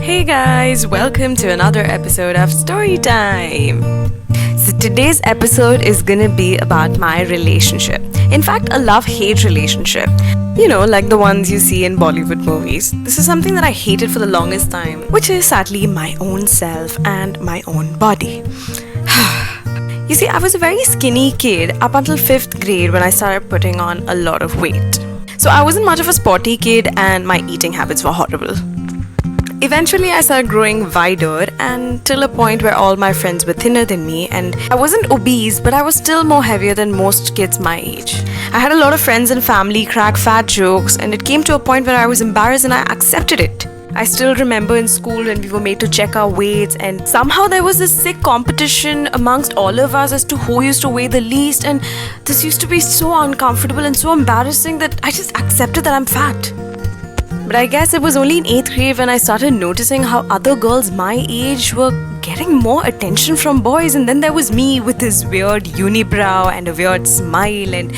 Hey guys, welcome to another episode of Story Time. So today's episode is gonna be about my relationship. In fact, a love-hate relationship. You know, like the ones you see in Bollywood movies. This is something that I hated for the longest time, which is sadly my own self and my own body. You see, I was a very skinny kid up until 5th grade when I started putting on a lot of weight. So I wasn't much of a sporty kid and my eating habits were horrible. Eventually, I started growing wider and till a point where all my friends were thinner than me, and I wasn't obese, but I was still more heavier than most kids my age. I had a lot of friends and family crack fat jokes, and it came to a point where I was embarrassed and I accepted it. I still remember in school when we were made to check our weights, and somehow there was this sick competition amongst all of us as to who used to weigh the least, and this used to be so uncomfortable and so embarrassing that I just accepted that I'm fat. But I guess it was only in 8th grade when I started noticing how other girls my age were getting more attention from boys, and then there was me with this weird unibrow and a weird smile, and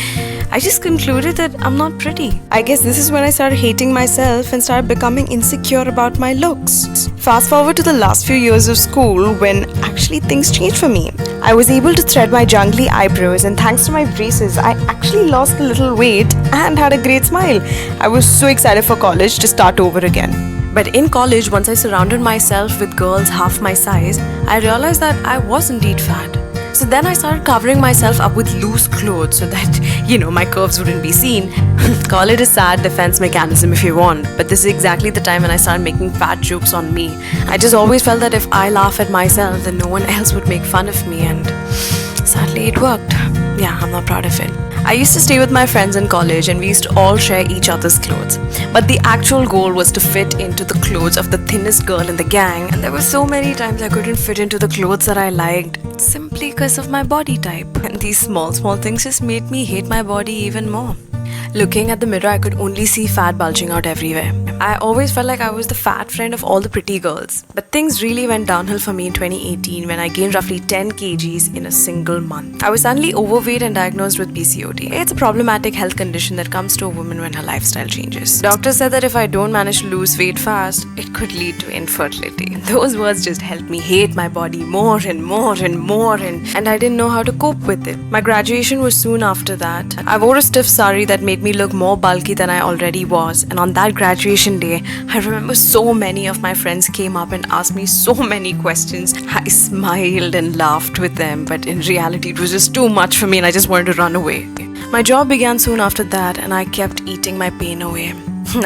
I just concluded that I'm not pretty. I guess this is when I started hating myself and started becoming insecure about my looks. Fast forward to the last few years of school when actually things changed for me. I was able to thread my jungly eyebrows, and thanks to my braces, I actually lost a little weight and had a great smile. I was so excited for college to start over again. But in college, once I surrounded myself with girls half my size, I realized that I was indeed fat. So then I started covering myself up with loose clothes so that, my curves wouldn't be seen. Call it a sad defense mechanism if you want, but this is exactly the time when I started making fat jokes on me. I just always felt that if I laugh at myself, then no one else would make fun of me, and sadly it worked. Yeah, I'm not proud of it. I used to stay with my friends in college and we used to all share each other's clothes. But the actual goal was to fit into the clothes of the thinnest girl in the gang, and there were so many times I couldn't fit into the clothes that I liked simply because of my body type. And these small things just made me hate my body even more. Looking at the mirror, I could only see fat bulging out everywhere. I always felt like I was the fat friend of all the pretty girls. But things really went downhill for me in 2018 when I gained roughly 10 kgs in a single month. I was suddenly overweight and diagnosed with PCOD. It's a problematic health condition that comes to a woman when her lifestyle changes. Doctors said that if I don't manage to lose weight fast, it could lead to infertility. Those words just helped me hate my body more and more and more, and I didn't know how to cope with it. My graduation was soon after that. I wore a stiff sari that made me look more bulky than I already was, and on that graduation day, I remember so many of my friends came up and asked me so many questions. I smiled and laughed with them, but in reality it was just too much for me and I just wanted to run away. My job began soon after that and I kept eating my pain away.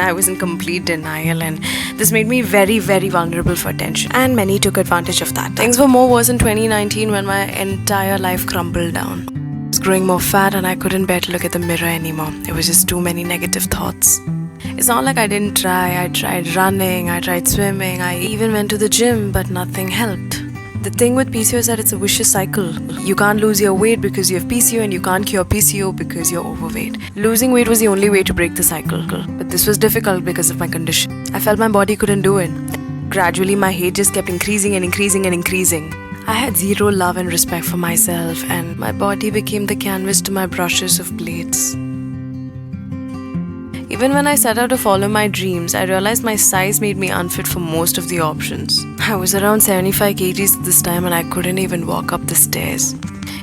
I was in complete denial, and this made me very, very vulnerable for attention, and many took advantage of that. Things were more worse in 2019 when my entire life crumbled down. I was growing more fat and I couldn't bear to look at the mirror anymore. It was just too many negative thoughts. It's not like I didn't try. I tried running, I tried swimming, I even went to the gym, but nothing helped. The thing with PCO is that it's a vicious cycle. You can't lose your weight because you have PCO, and you can't cure PCO because you're overweight. Losing weight was the only way to break the cycle, but this was difficult because of my condition. I felt my body couldn't do it. Gradually, my hate just kept increasing and increasing and increasing. I had zero love and respect for myself, and my body became the canvas to my brushes of blades. Even when I set out to follow my dreams, I realized my size made me unfit for most of the options. I was around 75 kgs at this time and I couldn't even walk up the stairs.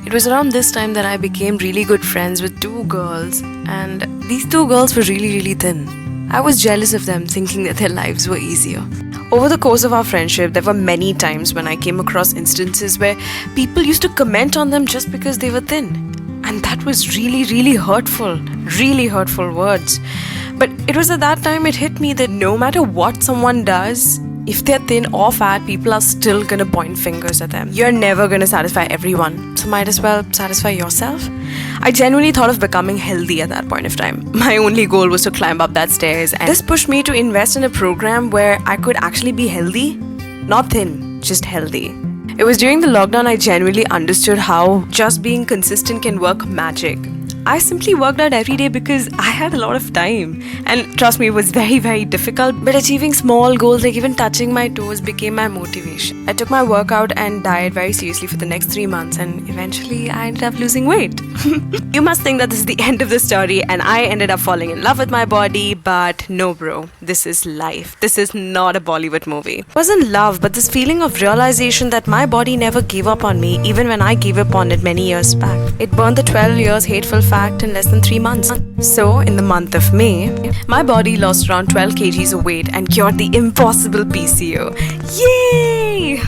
It was around this time that I became really good friends with 2 girls, and these 2 girls were really, really thin. I was jealous of them, thinking that their lives were easier. Over the course of our friendship, there were many times when I came across instances where people used to comment on them just because they were thin. And that was really, really hurtful words. But it was at that time it hit me that no matter what someone does, if they're thin or fat, people are still gonna point fingers at them. You're never gonna satisfy everyone, so might as well satisfy yourself. I genuinely thought of becoming healthy at that point of time. My only goal was to climb up that stairs, and this pushed me to invest in a program where I could actually be healthy, not thin, just healthy. It was during the lockdown I genuinely understood how just being consistent can work magic. I simply worked out every day because I had a lot of time. And trust me, it was very, very difficult. But achieving small goals, like even touching my toes, became my motivation. I took my workout and diet very seriously for the next 3 months, and eventually I ended up losing weight. You must think that this is the end of the story and I ended up falling in love with my body, but no, bro. This is life. This is not a Bollywood movie. It wasn't love, but this feeling of realization that my body never gave up on me, even when I gave up on it many years back. It burned the 12 years hateful fact in less than 3 months. So, in the month of May, my body lost around 12 kgs of weight and cured the impossible PCO. Yay!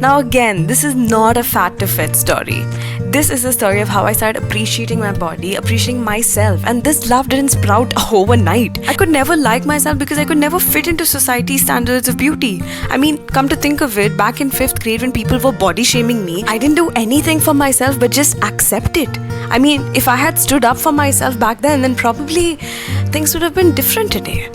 Now again, this is not a fat to fit story. This is a story of how I started appreciating my body, appreciating myself, and this love didn't sprout overnight. I could never like myself because I could never fit into society's standards of beauty. I mean, come to think of it, back in 5th grade when people were body shaming me, I didn't do anything for myself but just accept it. I mean, if I had stood up for myself back then probably things would have been different today.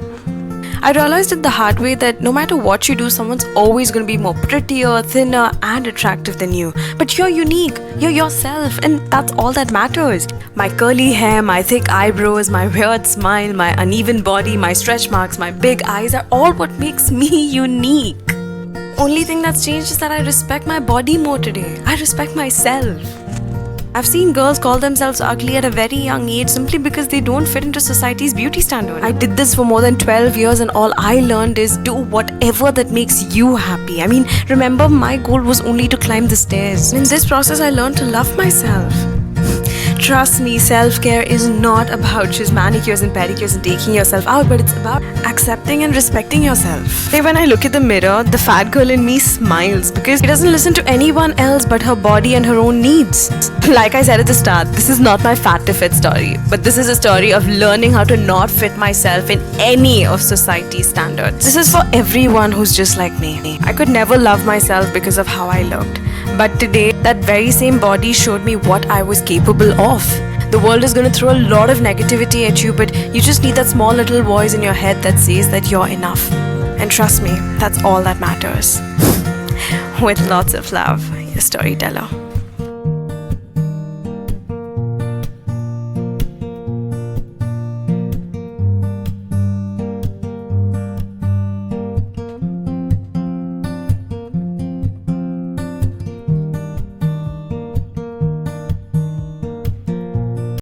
I realized it the hard way that no matter what you do, someone's always going to be more prettier, thinner, and attractive than you. But you're unique, you're yourself, and that's all that matters. My curly hair, my thick eyebrows, my weird smile, my uneven body, my stretch marks, my big eyes are all what makes me unique. Only thing that's changed is that I respect my body more today. I respect myself. I've seen girls call themselves ugly at a very young age simply because they don't fit into society's beauty standard. I did this for more than 12 years and all I learned is do whatever that makes you happy. I mean, remember, my goal was only to climb the stairs. In this process, I learned to love myself. Trust me, self-care is not about just manicures and pedicures and taking yourself out, but it's about accepting and respecting yourself. Like when I look at the mirror, the fat girl in me smiles because she doesn't listen to anyone else but her body and her own needs. Like I said at the start, this is not my fat to fit story, but this is a story of learning how to not fit myself in any of society's standards. This is for everyone who's just like me. I could never love myself because of how I looked. But today, that very same body showed me what I was capable of. The world is going to throw a lot of negativity at you, but you just need that small little voice in your head that says that you're enough. And trust me, that's all that matters. With lots of love, your storyteller.